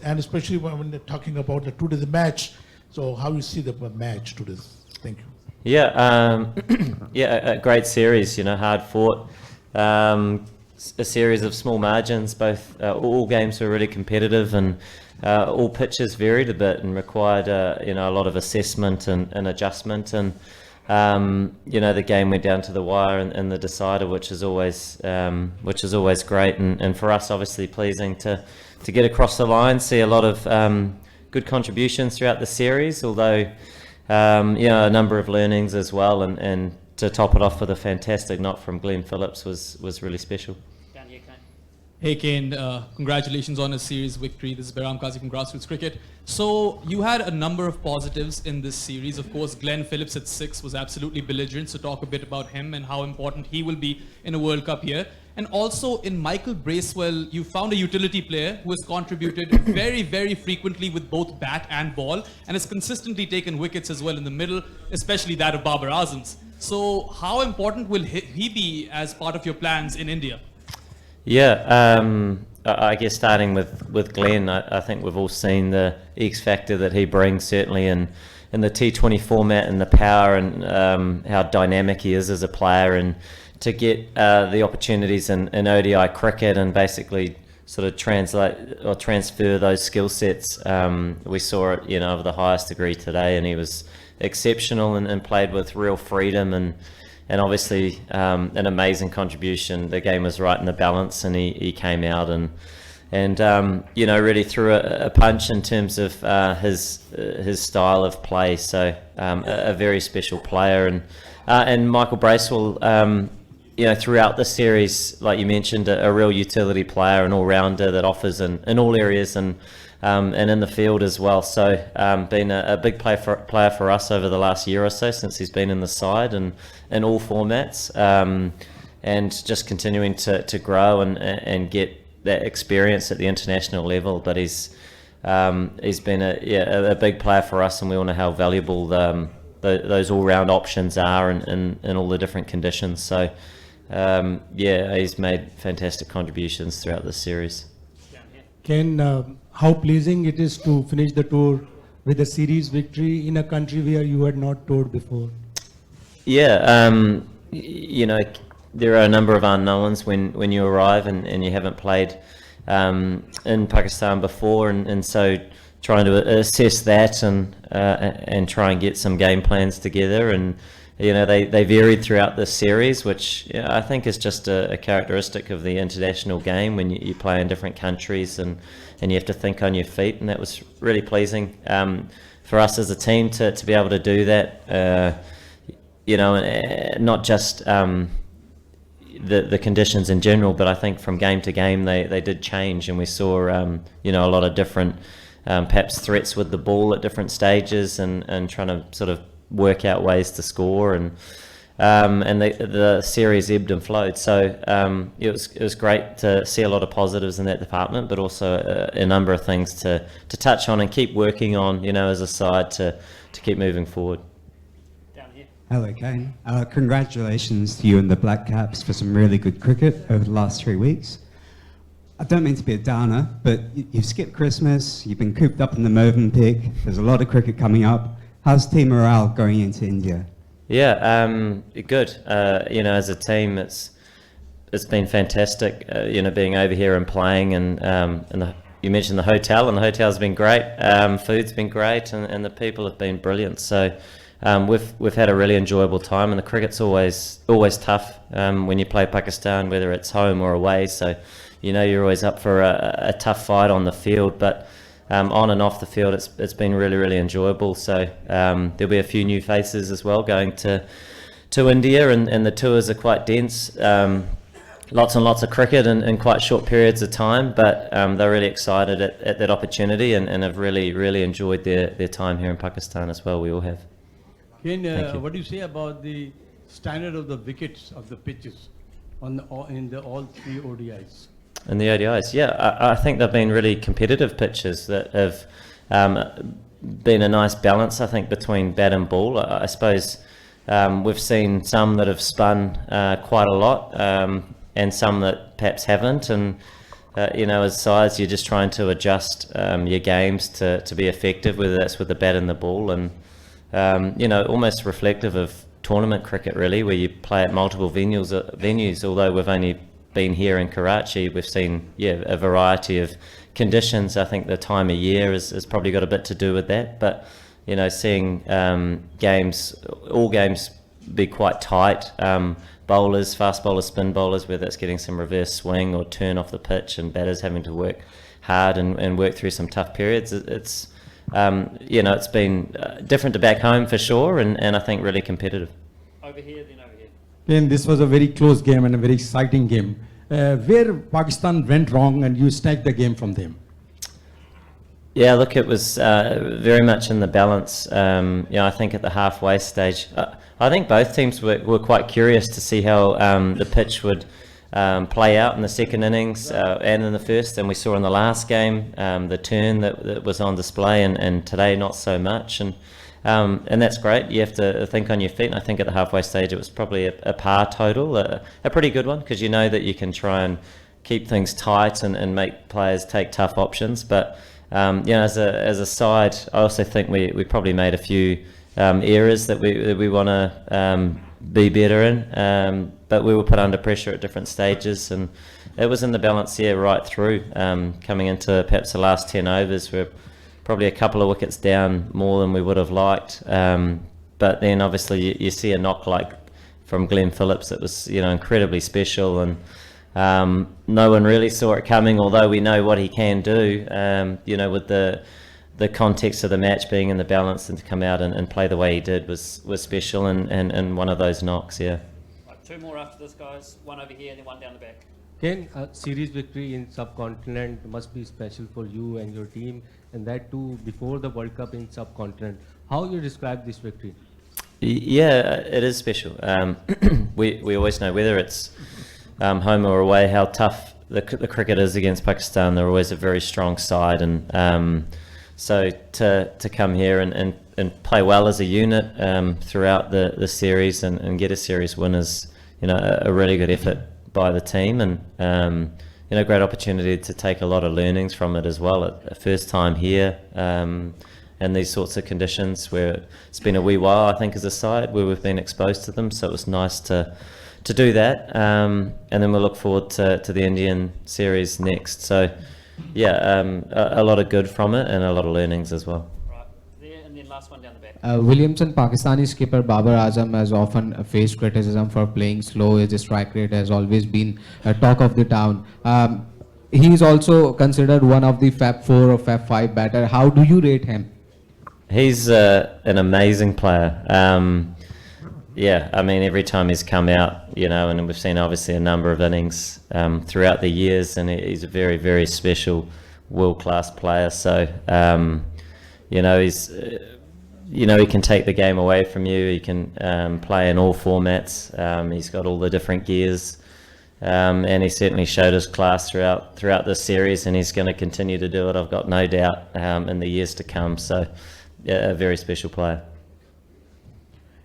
And especially when they're talking about the today's match, so how you see the match today? Thank you. Yeah, a great series. You know, hard fought. A series of small margins. Both all games were really competitive, and all pitches varied a bit and required a lot of assessment and adjustment. And the game went down to the wire and the decider, which is always great. And for us, obviously pleasing to get across the line, see a lot of good contributions throughout the series, although a number of learnings as well, and to top it off with a fantastic knock from Glenn Phillips was really special. Hey Kane, congratulations on a series victory. This is Behram Qazi from Grassroots Cricket. So you had a number of positives in this series. Of course, Glenn Phillips at 6 was absolutely belligerent, so talk a bit about him and how important he will be in a World Cup here. And also in Michael Bracewell, you found a utility player who has contributed very, very frequently with both bat and ball, and has consistently taken wickets as well in the middle, especially that of Babar Azam's. So how important will he be as part of your plans in India? Yeah, I guess starting with Glenn, I think we've all seen the X factor that he brings, certainly in the T20 format, and the power and how dynamic he is as a player, and to get the opportunities in ODI cricket and basically sort of translate or transfer those skill sets. We saw it, of the highest degree today, and he was exceptional and played with real freedom and obviously an amazing contribution. The game was right in the balance, and he came out and really threw a punch in terms of his style of play. So a very special player, and Michael Bracewell, throughout the series, like you mentioned, a real utility player, an all-rounder that offers in all areas and in the field as well. So been a big player for us over the last year or so since he's been in the side and in all formats, and just continuing to grow and get that experience at the international level. But he's been a big player for us, and we all know how valuable those all-round options are in all the different conditions. So he's made fantastic contributions throughout this series. Ken, how pleasing it is to finish the tour with a series victory in a country where you had not toured before. Yeah, there are a number of unknowns when you arrive and you haven't played in Pakistan before, and so trying to assess that and try and get some game plans together. And they varied throughout this series, which I think is just a characteristic of the international game when you play in different countries and you have to think on your feet, and that was really pleasing for us as a team to be able to do that. Not just the conditions in general, but I think from game to game they did change, and we saw a lot of different perhaps threats with the ball at different stages and trying to sort of work out ways to score, and the series ebbed and flowed. So it was great to see a lot of positives in that department, but also a number of things to touch on and keep working on, as a side to keep moving forward. Hello, Kane. Congratulations to you and the Black Caps for some really good cricket over the last 3 weeks. I don't mean to be a downer, but you've skipped Christmas, you've been cooped up in the Movenpick, there's a lot of cricket coming up. How's team morale going into India? Yeah, good. As a team, it's been fantastic. Being over here and playing, and you mentioned the hotel, and the hotel's been great. Food's been great, and the people have been brilliant. So we've had a really enjoyable time, and the cricket's always tough when you play Pakistan, whether it's home or away. So you're always up for a tough fight on the field, but on and off the field, it's been really, really enjoyable. So there'll be a few new faces as well going to India, and the tours are quite dense. Lots and lots of cricket in quite short periods of time, but they're really excited at that opportunity and have really, really enjoyed their time here in Pakistan as well. We all have. Ken, what do you say about the standard of the wickets of the pitches in all three ODIs? In the ODIs, yeah, I think they've been really competitive pitches that have been a nice balance, I think, between bat and ball. I suppose we've seen some that have spun quite a lot, and some that perhaps haven't, and you know, as sides, you're just trying to adjust your games to be effective, whether that's with the bat and the ball, and you know, almost reflective of tournament cricket really, where you play at multiple venues. Although we've only been here in Karachi, we've seen a variety of conditions. I think the time of year has probably got a bit to do with that, but you know, seeing all games be quite tight, bowlers, fast bowlers, spin bowlers, whether it's getting some reverse swing or turn off the pitch, and batters having to work hard and work through some tough periods. It's you know, it's been different to back home for sure, and I think really competitive. Over here, then over here. Again, this was a very close game and a very exciting game. Where Pakistan went wrong and you snatched the game from them? Yeah, look, it was very much in the balance. You know, I think at the halfway stage, I think both teams were quite curious to see how the pitch would play out in the second innings and in the first. And we saw in the last game the turn that was on display, and today not so much. And that's great. You have to think on your feet. And I think at the halfway stage it was probably a par total, a pretty good one, because you know that you can try and keep things tight and make players take tough options. But you know, as a side, I also think we probably made a few errors that we want to be better in. But we were put under pressure at different stages, and it was in the balance here right through. Coming into perhaps the last 10 overs, we're probably a couple of wickets down more than we would have liked. But then obviously you see a knock like from Glenn Phillips that was, you know, incredibly special, and no one really saw it coming, although we know what he can do, you know, with the context of the match being in the balance, and to come out and play the way he did was special, and one of those knocks, yeah. Right, two more after this, guys. One over here and then one down the back. Ken, a series victory in subcontinent must be special for you and your team, and that too before the World Cup in subcontinent. How you describe this victory? Yeah, it is special. We always know, whether it's home or away, how tough the cricket is against Pakistan. They're always a very strong side, and so to come here and play well as a unit throughout the series and get a series win is, you know, a really good effort by the team, and you know, great opportunity to take a lot of learnings from it as well. A first time here and these sorts of conditions, where it's been a wee while, I think, as a side where we've been exposed to them, so it was nice to do that, and then we'll look forward to the Indian series next. So yeah, a lot of good from it and a lot of learnings as well. Right, there, and then last one down the back. Williamson, Pakistani skipper Babar Azam has often faced criticism for playing slow. His strike rate has always been a talk of the town. He is also considered one of the Fab 4 or Fab 5 batter. How do you rate him? He's an amazing player. Yeah, I mean, every time he's come out, you know, and we've seen obviously a number of innings throughout the years, and he's a very, very special, world-class player. So, you know, he's, you know, he can take the game away from you. He can play in all formats. He's got all the different gears, and he certainly showed his class throughout this series, and he's going to continue to do it, I've got no doubt, in the years to come. So, yeah, a very special player.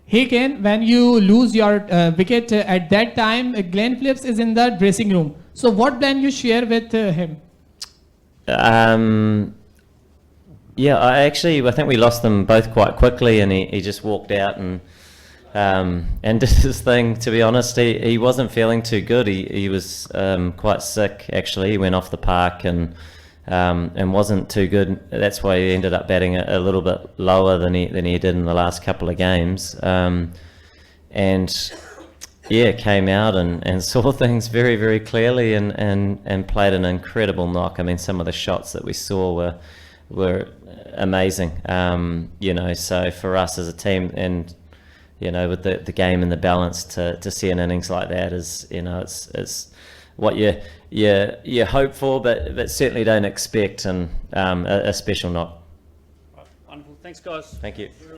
Hey Kane, when you lose your wicket at that time, Glenn Phillips is in the dressing room. So what plan you share with him? Yeah, I think we lost them both quite quickly, and he just walked out and did his thing. To be honest, he wasn't feeling too good. He was quite sick actually. He went off the park and wasn't too good. That's why he ended up batting a little bit lower than he did in the last couple of games. And yeah, came out and saw things very, very clearly and played an incredible knock. I mean, some of the shots that we saw were amazing. You know, so for us as a team, and you know, with the game in the balance, to see an innings like that is, you know, it's what you hope for, but certainly don't expect, and a special knock. Right, wonderful. Thanks, guys. Thank you.